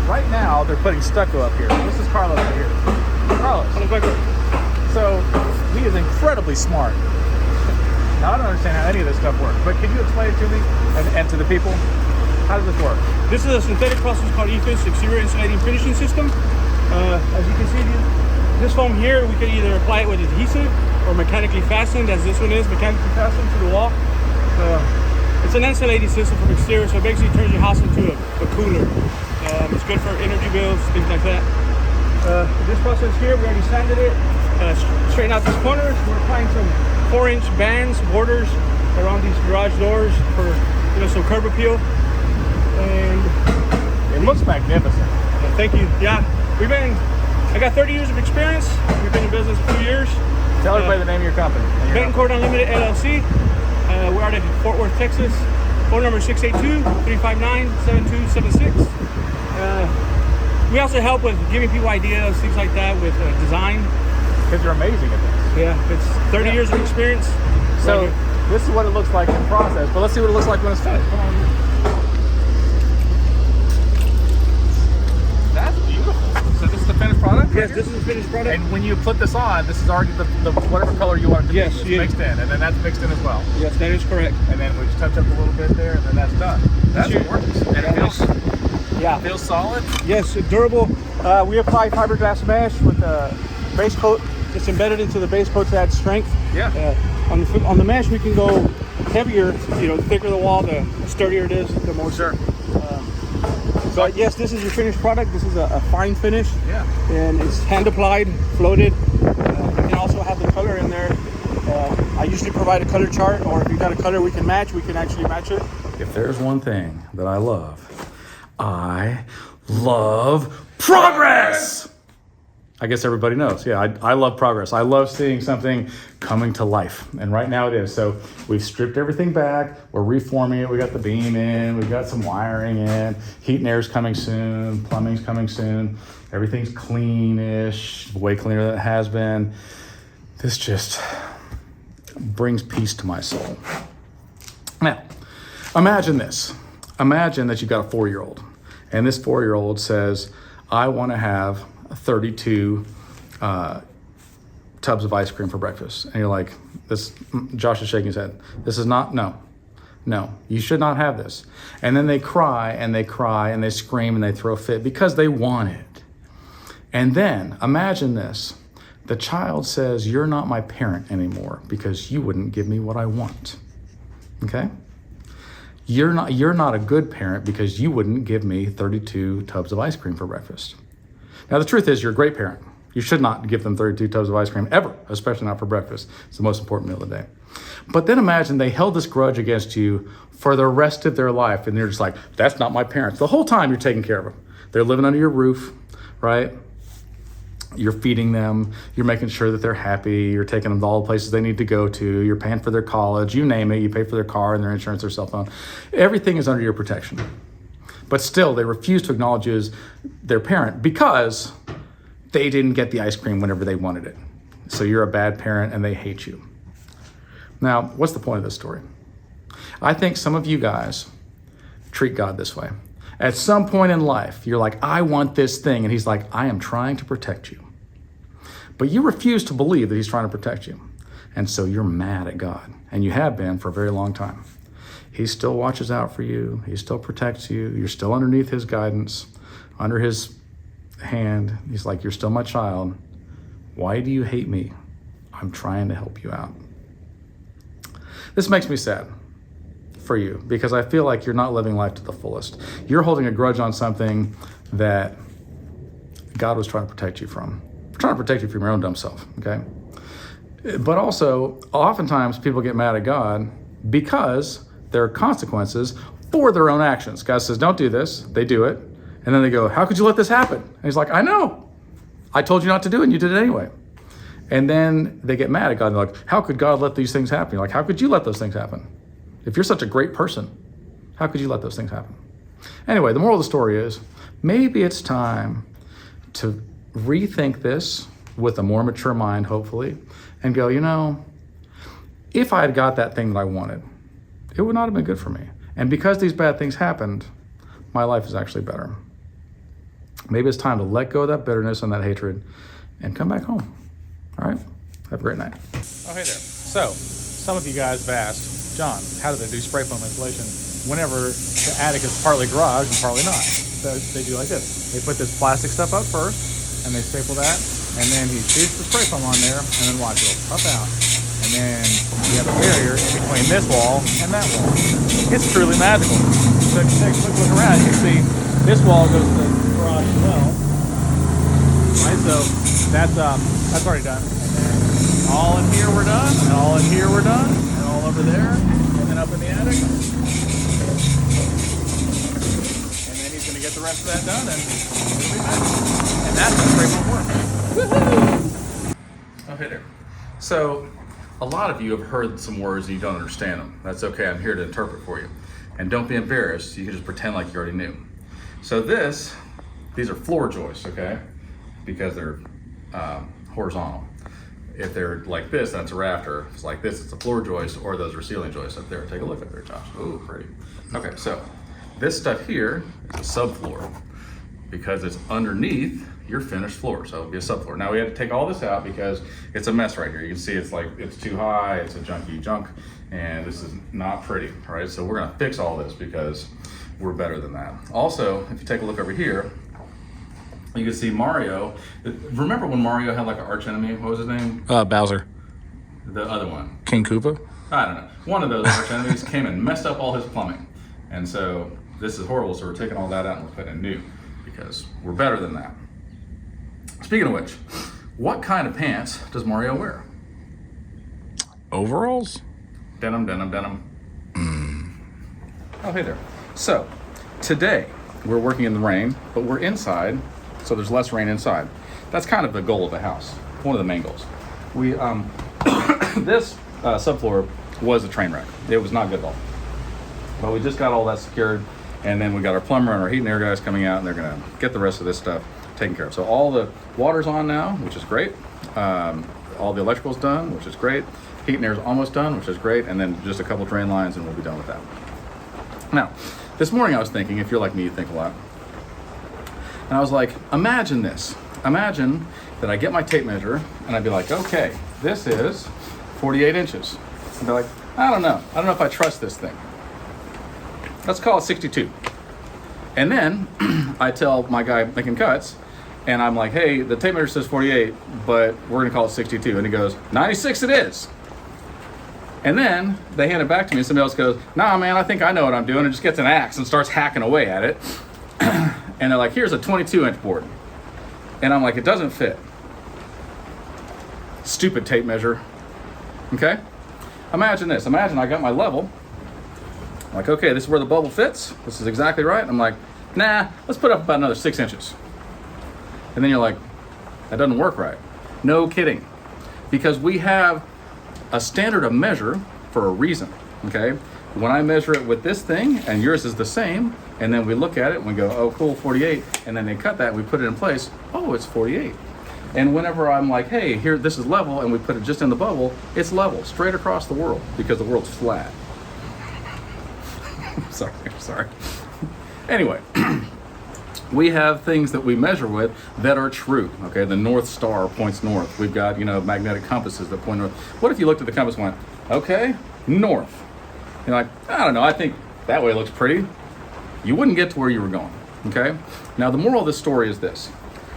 right now they're putting stucco up here. This is Carlos right here. Carlos. So he is incredibly smart. Now I don't understand how any of this stuff works, but can you explain it to me and to the people? How does this work? This is a synthetic process called EFIS, Exterior Insulating Finishing System. As you can see, this foam here, we can either apply it with adhesive or mechanically fastened, as this one is mechanically fastened to the wall. It's an insulating system from exterior, so it basically turns your house into a cooler. It's good for energy bills, things like that. This process here, we already sanded it, straighten out these corners. We're applying some 4-inch bands, borders around these garage doors for some curb appeal. And it looks magnificent. Thank you. Yeah, I got 30 years of experience. We've been in business a few years. Tell everybody the name of your company. Betancourt Unlimited LLC. We're out at Fort Worth, Texas. Phone number 682-359-7276. We also help with giving people ideas, things like that, with design. Because you're amazing at this. Yeah, it's 30 years of experience. So this is what it looks like in process, but let's see what it looks like when it's finished. Come on. That's beautiful. So this is the finished product? Yes, this is the finished product. And when you put this on, this is already the whatever color you want it to be. It's mixed in, and then that's mixed in as well. Yes, that is correct. And then we just touch up a little bit there, and then that's done. That's what works. And it feels solid? Yes, durable. We apply fiberglass mesh with a base coat. It's embedded into the base coat to add strength. Yeah. On the mesh, we can go heavier. The thicker the wall, the sturdier it is, the more. Sure. So yes, this is your finished product. This is a fine finish. Yeah. And it's hand applied, floated. You can also have the color in there. I usually provide a color chart, or if you got a color we can match, we can actually match it. If there's one thing that I love progress. I guess everybody knows. Yeah, I love progress. I love seeing something coming to life. And right now it is. So we've stripped everything back. We're reforming it. We got the beam in. We've got some wiring in. Heat and air's coming soon. Plumbing's coming soon. Everything's cleanish, way cleaner than it has been. This just brings peace to my soul. Now, imagine this. Imagine that you've got a 4-year-old. And this 4-year-old says, I want to have 32 tubs of ice cream for breakfast. And you're like, Josh is shaking his head. This is not, no, you should not have this. And then they cry and they scream and they throw a fit because they want it. And then imagine this. The child says, you're not my parent anymore because you wouldn't give me what I want. Okay? You're not a good parent because you wouldn't give me 32 tubs of ice cream for breakfast. Now, the truth is you're a great parent. You should not give them 32 tubs of ice cream ever, especially not for breakfast. It's the most important meal of the day. But then imagine they held this grudge against you for the rest of their life. And they're just like, that's not my parents. The whole time you're taking care of them. They're living under your roof, right? You're feeding them. You're making sure that they're happy. You're taking them to all the places they need to go to. You're paying for their college. You name it. You pay for their car and their insurance, their cell phone. Everything is under your protection. But still, they refuse to acknowledge you as their parent because they didn't get the ice cream whenever they wanted it. So you're a bad parent and they hate you. Now, what's the point of this story? I think some of you guys treat God this way. At some point in life, you're like, I want this thing. And he's like, I am trying to protect you. But you refuse to believe that he's trying to protect you. And so you're mad at God. And you have been for a very long time. He still watches out for you. He still protects you. You're still underneath his guidance, under his hand. He's like, you're still my child. Why do you hate me? I'm trying to help you out. This makes me sad for you because I feel like you're not living life to the fullest. You're holding a grudge on something that God was trying to protect you from. Trying to protect you from your own dumb self, okay? But also, oftentimes people get mad at God because there are consequences for their own actions. God says, don't do this. They do it. And then they go, how could you let this happen? And he's like, I know. I told you not to do it and you did it anyway. And then they get mad at God and they're like, how could God let these things happen? You're like, how could you let those things happen? If you're such a great person, how could you let those things happen? Anyway, the moral of the story is maybe it's time to rethink this with a more mature mind, hopefully, and go, if I had got that thing that I wanted, it would not have been good for me. And because these bad things happened, my life is actually better. Maybe it's time to let go of that bitterness and that hatred and come back home. All right? Have a great night. Oh, hey there. So, some of you guys have asked, John, how do they do spray foam insulation whenever the attic is partly garage and partly not? So they do like this. They put this plastic stuff up first, and they staple that, and then he shoots the spray foam on there, and then watch, it'll puff out. And then you have a barrier in between this wall and that wall. It's truly magical. So if you take a quick look around, you can see this wall goes to the garage as well. Right, so that's already done. And then all in here we're done, and all in here we're done, and all over there, and then up in the attic. And then he's going to get the rest of that done, and it'll be back. And that's how spray foam works. Woohoo! Okay, there. So, a lot of you have heard some words and you don't understand them. That's okay, I'm here to interpret for you. And don't be embarrassed, you can just pretend like you already knew. So these are floor joists, okay? Because they're horizontal. If they're like this, that's a rafter. If it's like this, it's a floor joist, or those are ceiling joists up there. Take a look up there, Josh. Ooh, pretty. Okay, so this stuff here is a subfloor because it's underneath your finished floor, so it'll be a subfloor. Now we had to take all this out because it's a mess right here. You can see it's too high, it's a junky junk, and this is not pretty, all right? So we're gonna fix all this because we're better than that. Also, if you take a look over here, you can see Mario. Remember when Mario had like an arch enemy? What was his name? Bowser. The other one. King Koopa? I don't know. One of those arch enemies came and messed up all his plumbing. And so this is horrible, so we're taking all that out and we're putting in new because we're better than that. Speaking of which, what kind of pants does Mario wear? Overalls? Denim, denim, denim. Oh, hey there. So, today we're working in the rain, but we're inside, so there's less rain inside. That's kind of the goal of the house, one of the main goals. We, this subfloor was a train wreck. It was not good at all. But we just got all that secured, and then we got our plumber and our heat and air guys coming out, and they're gonna get the rest of this stuff taken care of. So all the water's on now, which is great. All the electrical's done, which is great. Heat and air's almost done, which is great. And then just a couple drain lines and we'll be done with that. Now, this morning I was thinking, if you're like me, you think a lot. And I was like, imagine this. Imagine that I get my tape measure and I'd be like, okay, this is 48 inches. I'd be like, I don't know if I trust this thing. Let's call it 62. And then I tell my guy making cuts, and I'm like, hey, the tape measure says 48, but we're gonna call it 62. And he goes, 96 it is. And then they hand it back to me, and somebody else goes, nah, man, I think I know what I'm doing, and just gets an axe and starts hacking away at it. And they're like, here's a 22-inch board. And I'm like, it doesn't fit. Stupid tape measure, okay? Imagine this, imagine I got my level. I'm like, okay, this is where the bubble fits. This is exactly right. I'm like, nah, let's put up about another 6 inches. And then you're like, that doesn't work right. No kidding. Because we have a standard of measure for a reason, okay? When I measure it with this thing and yours is the same, and then we look at it and we go, oh, cool, 48. And then they cut that and we put it in place. Oh, it's 48. And whenever I'm like, hey, here, this is level, and we put it just in the bubble, it's level, straight across the world, because the world's flat. Sorry. Anyway, we have things that we measure with that are true, okay? The North Star points north. We've got, magnetic compasses that point north. What if you looked at the compass and went, okay, north? You're like, I don't know, I think that way looks pretty. You wouldn't get to where you were going, okay? Now, the moral of this story is this.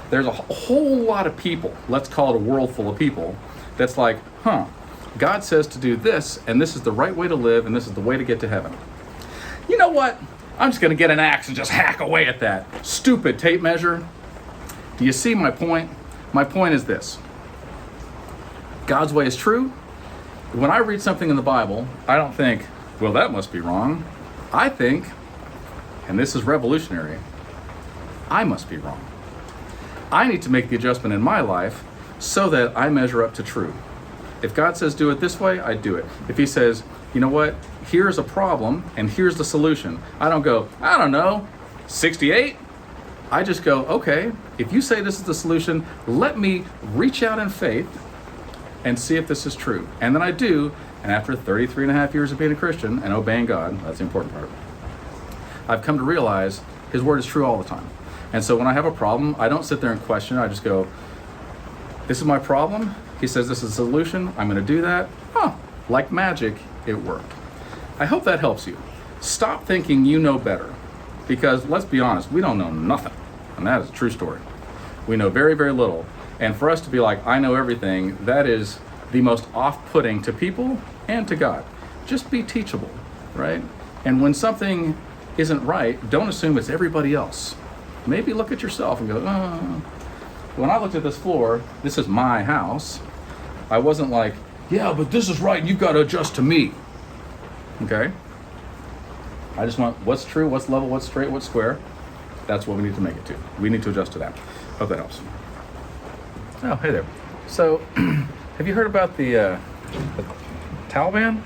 There's a whole lot of people, let's call it a world full of people, that's like, God says to do this, and this is the right way to live, and this is the way to get to heaven. You know what? I'm just gonna get an axe and just hack away at that. Stupid tape measure. Do you see my point? My point is this. God's way is true. When I read something in the Bible, I don't think, well, that must be wrong. I think, and this is revolutionary, I must be wrong. I need to make the adjustment in my life so that I measure up to true. If God says do it this way, I do it. If he says, you know what, here's a problem and here's the solution, I don't go, I don't know, 68? I just go, okay, if you say this is the solution, let me reach out in faith and see if this is true. And then I do, and after 33 and a half years of being a Christian and obeying God, that's the important part, I've come to realize his word is true all the time. And so when I have a problem, I don't sit there and question it. I just go, this is my problem. He says this is a solution. I'm going to do that. Like magic, it worked. I hope that helps you. Stop thinking you know better, because let's be honest, we don't know nothing. And that is a true story. We know very, very little. And for us to be like, I know everything, that is the most off-putting to people and to God. Just be teachable, right? And when something isn't right, don't assume it's everybody else. Maybe look at yourself and go, When I looked at this floor, this is my house, I wasn't like, yeah, but this is right, you've got to adjust to me. Okay? I just want what's true, what's level, what's straight, what's square. That's what we need to make it to. We need to adjust to that. Hope that helps. Oh, hey there. So, have you heard about the Taliban?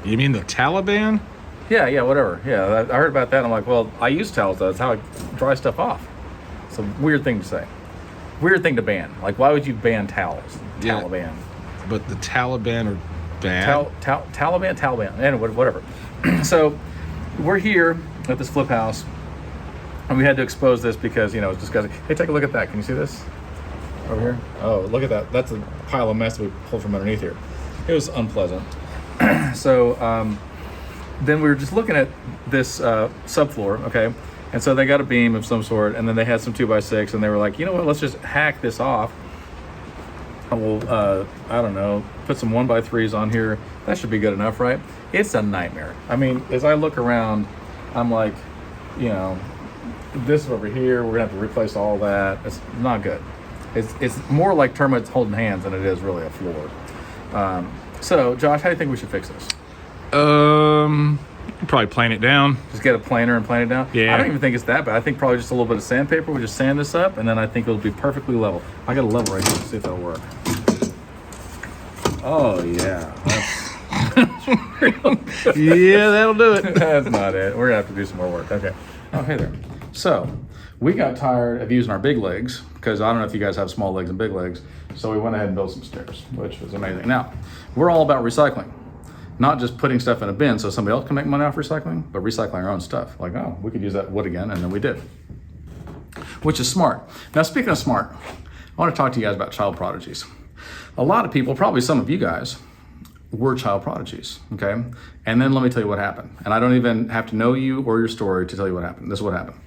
You mean the Taliban? Yeah, whatever. Yeah, I heard about that. I'm like, well, I use towels, though. That's how I dry stuff off. It's a weird thing to say. Weird thing to ban. Like, why would you ban towels? Yeah. Taliban. But the Taliban are bad. Taliban, and whatever. So, we're here at this flip house, and we had to expose this because, you know, it's disgusting. Hey, take a look at that. Can you see this? Over here? Oh, look at that. That's a pile of mess that we pulled from underneath here. It was unpleasant. So, then we were just looking at this subfloor, okay? And so they got a beam of some sort, and then they had some 2x6, and they were like, you know what, let's just hack this off. And we'll, I don't know, put some 1x3s on here. That should be good enough, right? It's a nightmare. I mean, as I look around, I'm like, you know, this over here, we're gonna have to replace all that. It's not good. It's more like termites holding hands than it is really a floor. So, Josh, how do you think we should fix this? Probably plane it down. Just get a planer and plane it down? Yeah. I don't even think it's that bad. I think probably just a little bit of sandpaper. We just sand this up, and then I think it'll be perfectly level. I got a level right here. Let's see if that'll work. Oh, yeah. Yeah, that'll do it. That's not it. We're going to have to do some more work. Okay. Oh, hey there. So, we got tired of using our big legs, because I don't know if you guys have small legs and big legs, so we went ahead and built some stairs, which was amazing. Now, we're all about recycling. Not just putting stuff in a bin so somebody else can make money off recycling, but recycling our own stuff. Like, oh, we could use that wood again, and then we did. Which is smart. Now, speaking of smart, I want to talk to you guys about child prodigies. A lot of people, probably some of you guys, were child prodigies, okay? And then let me tell you what happened. And I don't even have to know you or your story to tell you what happened. This is what happened.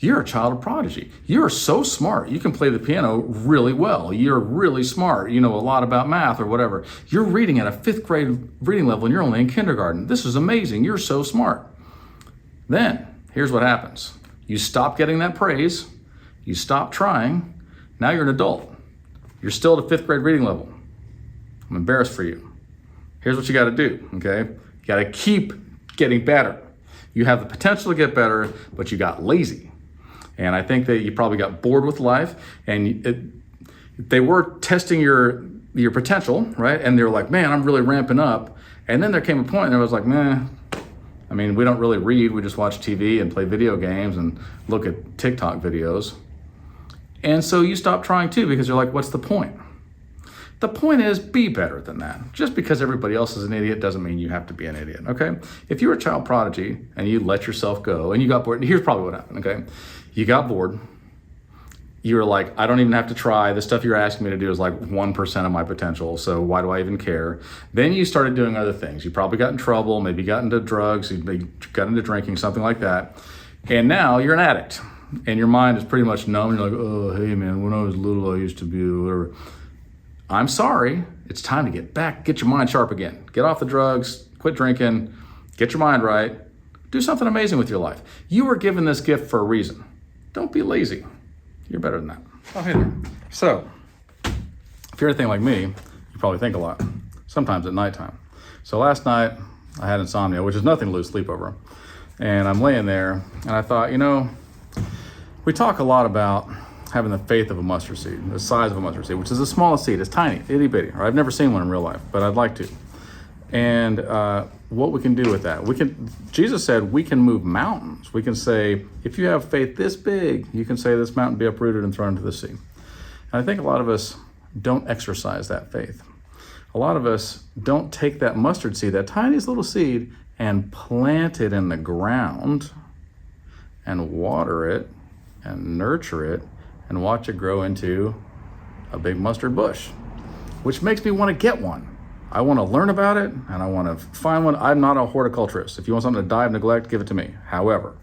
You're a child prodigy. You're so smart. You can play the piano really well. You're really smart. You know a lot about math or whatever. You're reading at a 5th grade reading level and you're only in kindergarten. This is amazing. You're so smart. Then, here's what happens. You stop getting that praise. You stop trying. Now you're an adult. You're still at a 5th grade reading level. I'm embarrassed for you. Here's what you got to do, okay? You got to keep getting better. You have the potential to get better, but you got lazy. And I think that you probably got bored with life, and they were testing your potential, right? And they were like, man, I'm really ramping up. And then there came a point and I was like, man, I mean, we don't really read. We just watch TV and play video games and look at TikTok videos. And so you stop trying too, because you're like, what's the point? The point is, be better than that. Just because everybody else is an idiot doesn't mean you have to be an idiot, okay? If you're a child prodigy and you let yourself go and you got bored, here's probably what happened, okay? You got bored. You were like, I don't even have to try. The stuff you're asking me to do is like 1% of my potential, so why do I even care? Then you started doing other things. You probably got in trouble, maybe got into drugs, maybe got into drinking, something like that. And now you're an addict. And your mind is pretty much numb. You're like, oh, hey man, when I was little, I used to be whatever. I'm sorry, it's time to get back, get your mind sharp again. Get off the drugs, quit drinking, get your mind right, do something amazing with your life. You were given this gift for a reason. Don't be lazy. You're better than that. Oh, hey there. So, if you're anything like me, you probably think a lot, sometimes at nighttime. So last night, I had insomnia, which is nothing to lose sleep over. And I'm laying there, and I thought, you know, we talk a lot about having the faith of a mustard seed, the size of a mustard seed, which is the smallest seed. It's tiny, itty bitty. I've never seen one in real life, but I'd like to. And what we can do with that, Jesus said we can move mountains. We can say, if you have faith this big, you can say this mountain be uprooted and thrown into the sea. And I think a lot of us don't exercise that faith. A lot of us don't take that mustard seed, that tiniest little seed, and plant it in the ground and water it and nurture it and watch it grow into a big mustard bush, which makes me want to get one. I want to learn about it and I want to find one. I'm not a horticulturist. If you want something to die of neglect, give it to me. However,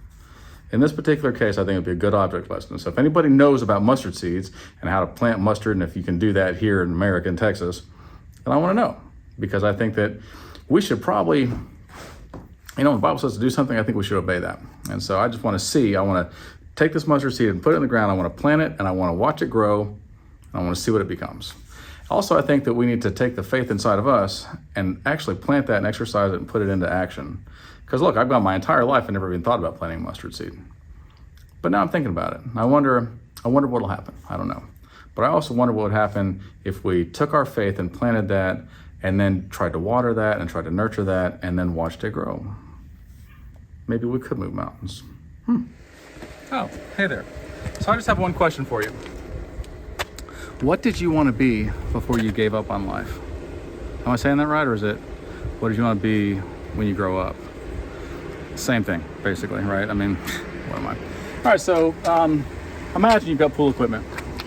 in this particular case, I think it'd be a good object lesson. So if anybody knows about mustard seeds and how to plant mustard, and if you can do that here in America and Texas, then I want to know, because I think that we should probably, you know, when the Bible says to do something, I think we should obey that. And so I just want to see, I want to take this mustard seed and put it in the ground. I want to plant it and I want to watch it grow and I want to see what it becomes. Also, I think that we need to take the faith inside of us and actually plant that and exercise it and put it into action. Because look, I've gone my entire life and never even thought about planting mustard seed. But now I'm thinking about it. I wonder what'll happen. I don't know. But I also wonder what would happen if we took our faith and planted that and then tried to water that and tried to nurture that and then watched it grow. Maybe we could move mountains. Oh, hey there. So I just have one question for you. What did you want to be before you gave up on life? Am I saying that right, or is it, what did you want to be when you grow up? Same thing, basically, right? I mean, what am I? All right, so imagine you've got pool equipment,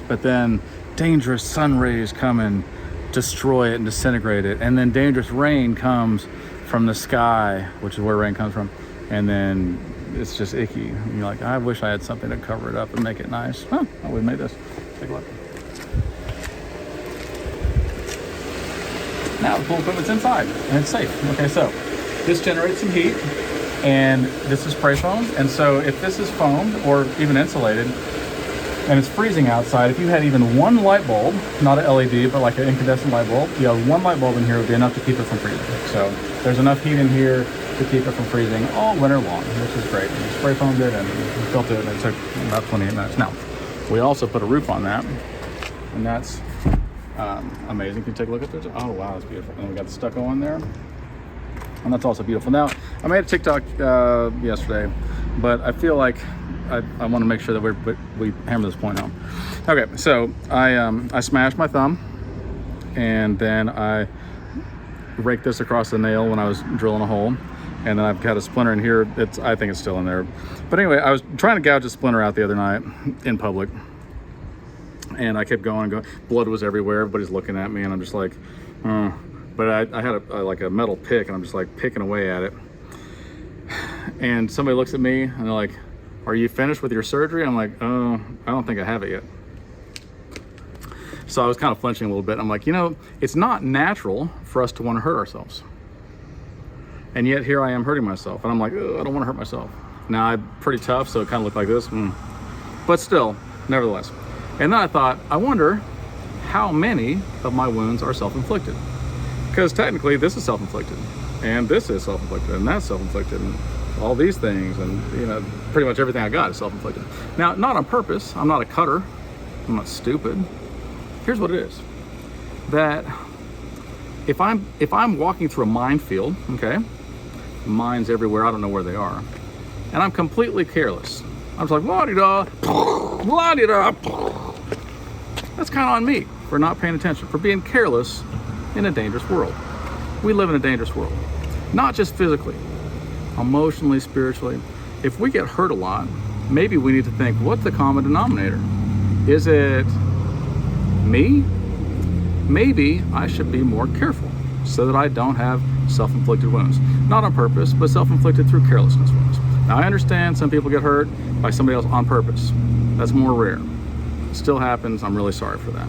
but then dangerous sun rays come and destroy it and disintegrate it, and then dangerous rain comes from the sky, which is where rain comes from, and then it's just icky. And you're like, I wish I had something to cover it up and make it nice. Oh, we made this. Take a look. Now the pool equipment's inside and it's safe. Okay, so this generates some heat, and this is spray foam. And so if this is foamed or even insulated and it's freezing outside, if you had even one light bulb, not an LED, but like an incandescent light bulb, you have one light bulb in here would be enough to keep it from freezing. So there's enough heat in here to keep it from freezing all winter long, which is great. We spray foamed it and built it, and it took about 28 minutes. Now, we also put a roof on that, and that's amazing. Can you take a look at this? Oh wow, that's beautiful. And we got the stucco on there, and that's also beautiful. Now, I made a TikTok yesterday, but I feel like I want to make sure that we hammer this point home. Okay, so I smashed my thumb, and then I raked this across the nail when I was drilling a hole, and then I've got a splinter in here. I think it's still in there. But anyway, I was trying to gouge a splinter out the other night in public, and I kept going and going. Blood was everywhere. Everybody's looking at me, and I'm just like, But I had like a metal pick, and I'm just like picking away at it. And somebody looks at me, and they're like, are you finished with your surgery? I'm like, oh, I don't think I have it yet. So I was kind of flinching a little bit. I'm like, you know, it's not natural for us to want to hurt ourselves. And yet here I am hurting myself. And I'm like, oh, I don't want to hurt myself. Now I'm pretty tough, so it kind of looked like this. But still, nevertheless. And then I thought, I wonder how many of my wounds are self-inflicted. Because technically this is self-inflicted, and this is self-inflicted, and that's self-inflicted, and all these things, and you know, pretty much everything I got is self-inflicted. Now, not on purpose. I'm not a cutter. I'm not stupid. Here's what it is: that if I'm walking through a minefield, okay, mines everywhere, I don't know where they are, and I'm completely careless. I'm just like la-di-da, la-di-da. That's kind of on me for not paying attention, for being careless in a dangerous world. We live in a dangerous world, not just physically, emotionally, spiritually. If we get hurt a lot, maybe we need to think, what's the common denominator? Is it me? Maybe I should be more careful so that I don't have self-inflicted wounds. Not on purpose, but self-inflicted through carelessness wounds. Now, I understand some people get hurt by somebody else on purpose. That's more rare. It still happens. I'm really sorry for that.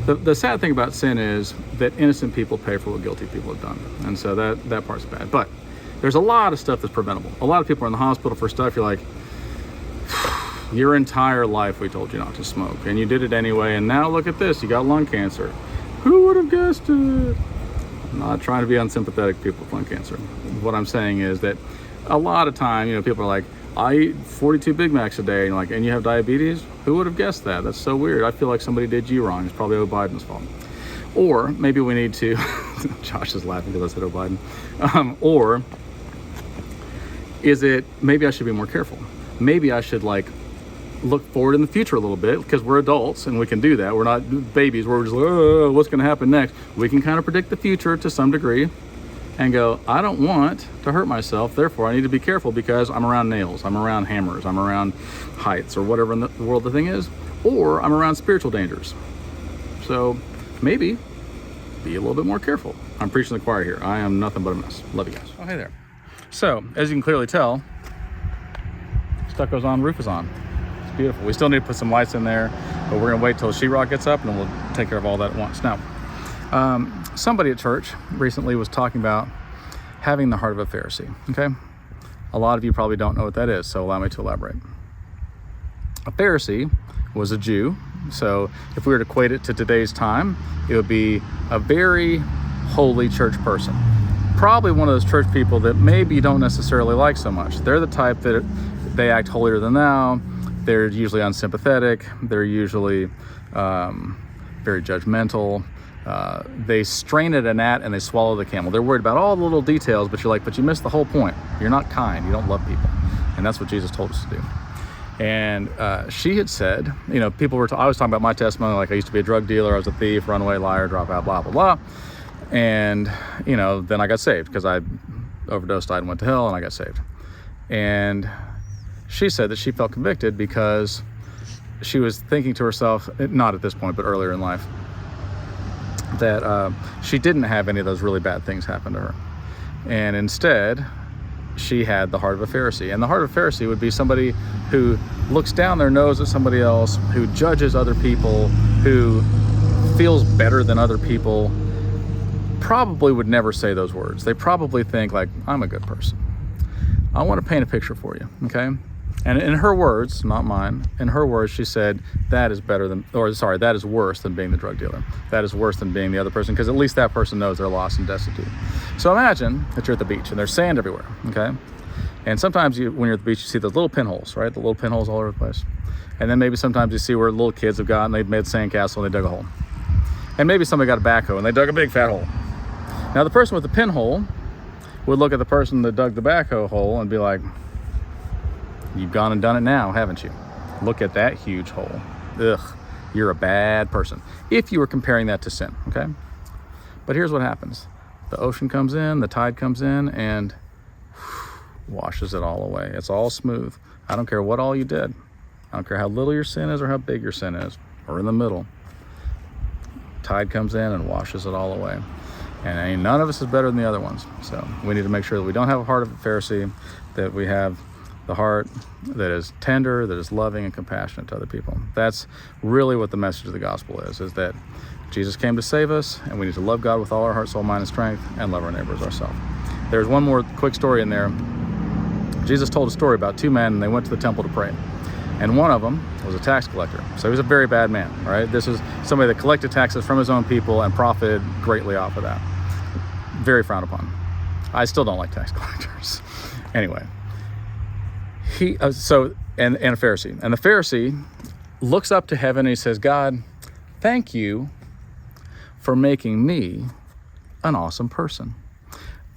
The sad thing about sin is that innocent people pay for what guilty people have done. And so that part's bad. But there's a lot of stuff that's preventable. A lot of people are in the hospital for stuff you're like, your entire life we told you not to smoke, and you did it anyway, and now look at this, you got lung cancer. Who would have guessed it? I'm not trying to be unsympathetic to people with lung cancer. What I'm saying is that a lot of time, you know, people are like, I eat 42 Big Macs a day, and you're like, and you have diabetes? Who would have guessed that? That's so weird. I feel like somebody did you wrong. It's probably Joe Biden's fault. Or maybe we need to, Josh is laughing because I said Joe Biden. Or is it, maybe I should be more careful. Maybe I should like look forward in the future a little bit, because we're adults and we can do that. We're not babies where we're just like, oh, what's going to happen next? We can kind of predict the future to some degree. and go, I don't want to hurt myself, therefore I need to be careful because I'm around nails, I'm around hammers, I'm around heights, or whatever in the world the thing is, or I'm around spiritual dangers. So maybe be a little bit more careful. I'm preaching to the choir here. I am nothing but a mess. Love you guys. Oh, hey there. So, as you can clearly tell, stucco's on, roof is on. It's beautiful. We still need to put some lights in there, but we're gonna wait till the sheetrock gets up and then we'll take care of all that at once. Now, somebody at church recently was talking about having the heart of a Pharisee, okay? A lot of you probably don't know what that is, so allow me to elaborate. A Pharisee was a Jew, so if we were to equate it to today's time, it would be a very holy church person. Probably one of those church people that maybe you don't necessarily like so much. They're the type that they act holier than thou, they're usually unsympathetic, they're usually very judgmental, they strain at a gnat and they swallow the camel. They're worried about all the little details, but you're like, but you missed the whole point. You're not kind, you don't love people. And that's what Jesus told us to do. And she had said, you know, people were, I was talking about my testimony, like I used to be a drug dealer, I was a thief, runaway, liar, dropout, blah, blah, blah. And, you know, then I got saved because I overdosed, died, and went to hell, and I got saved. And she said that she felt convicted because she was thinking to herself, not at this point, but earlier in life, that she didn't have any of those really bad things happen to her. And instead, she had the heart of a Pharisee. And the heart of a Pharisee would be somebody who looks down their nose at somebody else, who judges other people, who feels better than other people, probably would never say those words. They probably think like, I'm a good person. I want to paint a picture for you, okay? And in her words, not mine, in her words, she said, that is worse than being the drug dealer. That is worse than being the other person, because at least that person knows they're lost and destitute. So imagine that you're at the beach and there's sand everywhere, okay? And sometimes when you're at the beach, you see those little pinholes, right? The little pinholes all over the place. And then maybe sometimes you see where little kids have gone, they've made a sandcastle and they dug a hole. And maybe somebody got a backhoe and they dug a big fat hole. Now the person with the pinhole would look at the person that dug the backhoe hole and be like, you've gone and done it now, haven't you? Look at that huge hole. Ugh, you're a bad person. If you were comparing that to sin, okay? But here's what happens. The ocean comes in, the tide comes in, and washes it all away. It's all smooth. I don't care what all you did. I don't care how little your sin is or how big your sin is, or in the middle. Tide comes in and washes it all away. And none of us is better than the other ones. So we need to make sure that we don't have a heart of a Pharisee, that we have the heart that is tender, that is loving and compassionate to other people. That's really what the message of the gospel is that Jesus came to save us, and we need to love God with all our heart, soul, mind, and strength, and love our neighbors ourselves. There's one more quick story in there. Jesus told a story about two men, and they went to the temple to pray. And one of them was a tax collector. So he was a very bad man, right? This is somebody that collected taxes from his own people and profited greatly off of that. Very frowned upon. I still don't like tax collectors. Anyway, and a Pharisee. And the Pharisee looks up to heaven and he says, God, thank you for making me an awesome person.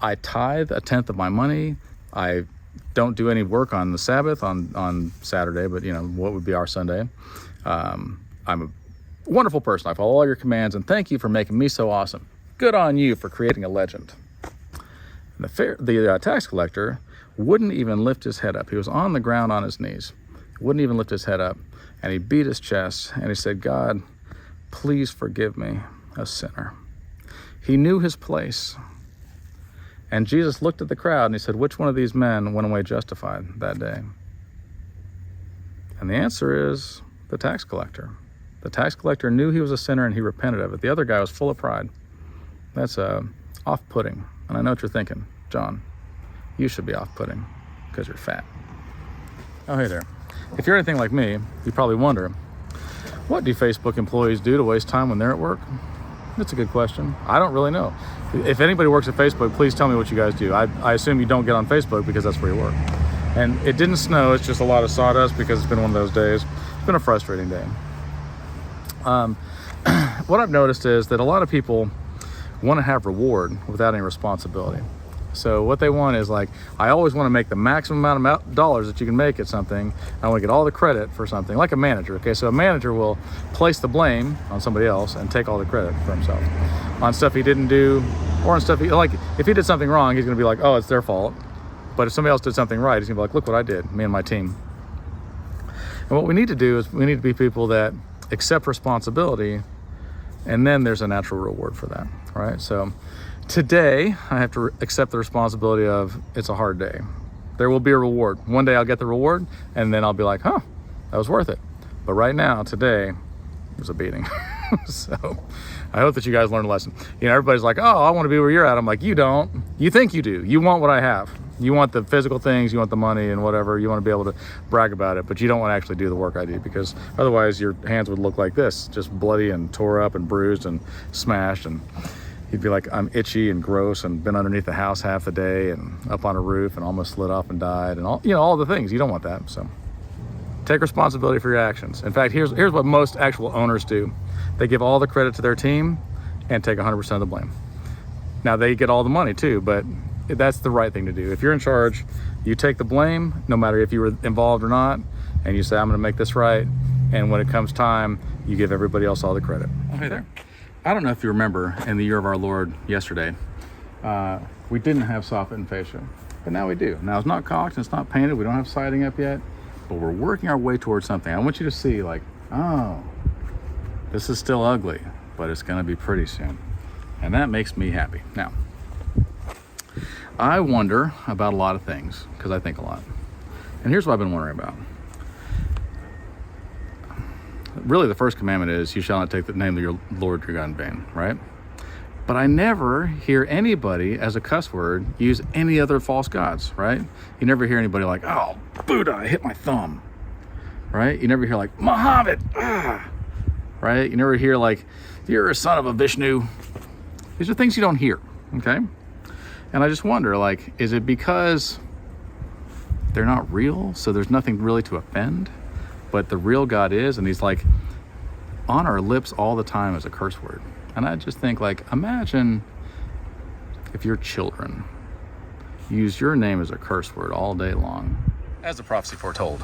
I tithe 1/10 of my money. I don't do any work on the Sabbath, on Saturday, but what would be our Sunday. I'm a wonderful person. I follow all your commands, and thank you for making me so awesome. Good on you for creating a legend. And the tax collector wouldn't even lift his head up. He was on the ground on his knees. Wouldn't even lift his head up. And he beat his chest and he said, God, please forgive me, a sinner. He knew his place. And Jesus looked at the crowd and he said, which one of these men went away justified that day? And the answer is the tax collector. The tax collector knew he was a sinner and he repented of it. The other guy was full of pride. That's off-putting. And I know what you're thinking, John, you should be off-putting because you're fat. Oh, hey there. If you're anything like me, you probably wonder, what do Facebook employees do to waste time when they're at work? That's a good question. I don't really know. If anybody works at Facebook, please tell me what you guys do. I assume you don't get on Facebook because that's where you work. And it didn't snow, it's just a lot of sawdust because it's been one of those days. It's been a frustrating day. What I've noticed is that a lot of people want to have reward without any responsibility. So what they want is like, I always want to make the maximum amount of dollars that you can make at something. I want to get all the credit for something, like a manager. Okay, so a manager will place the blame on somebody else and take all the credit for himself on stuff he didn't do Or on stuff, like if he did something wrong, he's gonna be like, oh, it's their fault. But if somebody else did something right, he's gonna be like, look what I did, me and my team. And what we need to do is we need to be people that accept responsibility, and then there's a natural reward for that, right? So today I have to accept the responsibility of it's a hard day. There will be a reward. One day I'll get the reward, and then I'll be like, huh, that was worth it. But right now, today, it was a beating. So I hope that you guys learned a lesson. You know, everybody's like, oh, I want to be where you're at. I'm like, you don't. You think you do. You want what I have. You want the physical things, you want the money and whatever. You want to be able to brag about it, but you don't want to actually do the work I do, because otherwise your hands would look like this, just bloody and tore up and bruised and smashed, and you'd be like, I'm itchy and gross and been underneath the house half the day and up on a roof and almost slid off and died and all, you know, all the things. You don't want that. So take responsibility for your actions. In fact, here's what most actual owners do. They give all the credit to their team and take 100% of the blame. Now they get all the money too, but that's the right thing to do. If you're in charge, you take the blame, no matter if you were involved or not, and you say, I'm gonna make this right. And when it comes time, you give everybody else all the credit. Oh, hey there. I don't know if you remember in the year of our Lord yesterday, we didn't have soffit and fascia, but now we do. Now it's not caulked and it's not painted. We don't have siding up yet, but we're working our way towards something. I want you to see like, oh, this is still ugly, but it's gonna be pretty soon. And that makes me happy. Now, I wonder about a lot of things because I think a lot. And here's what I've been wondering about. Really, the first commandment is you shall not take the name of your Lord your God in vain, right? But I never hear anybody as a cuss word use any other false gods, right? You never hear anybody like, oh, Buddha, I hit my thumb, right? You never hear like, Muhammad, right? You never hear like, you're a son of a Vishnu. These are things you don't hear, okay? And I just wonder, like, is it because they're not real, so there's nothing really to offend? But the real God is, and he's like on our lips all the time as a curse word. And I just think, like, imagine if your children use your name as a curse word all day long. As the prophecy foretold,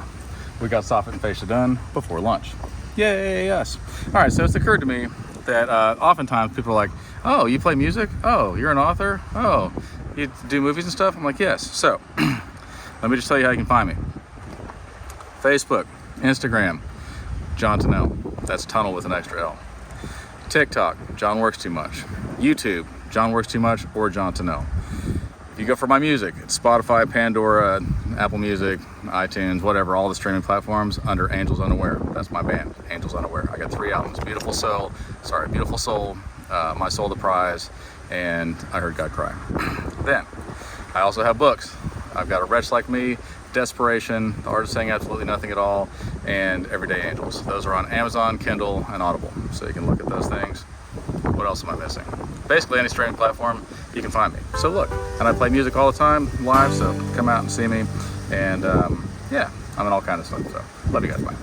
we got soffit and fascia done before lunch. Yay, us. All right, so it's occurred to me that oftentimes people are like, oh, you play music? Oh, you're an author? Oh, you do movies and stuff? I'm like, yes. So let me just tell you how you can find me. Facebook, Instagram, John Tunnell. That's tunnel with an extra L. TikTok, John Works Too Much. YouTube, John Works Too Much or John Tunnell. If you go for my music, it's Spotify, Pandora, Apple Music, iTunes, whatever, all the streaming platforms under Angels Unaware. That's my band, Angels Unaware. I got 3 albums, Beautiful Soul, My Soul the Prize, and I Heard God Cry. Then, I also have books. I've got A Wretch Like Me, Desperation, The Art of Saying Absolutely Nothing at All, and Everyday Angels. Those are on Amazon, Kindle, and Audible, so you can look at those things. What else am I missing? Basically, any streaming platform, you can find me. So look, and I play music all the time, live, so come out and see me. And yeah, I'm in all kinds of stuff, so love you guys, bye.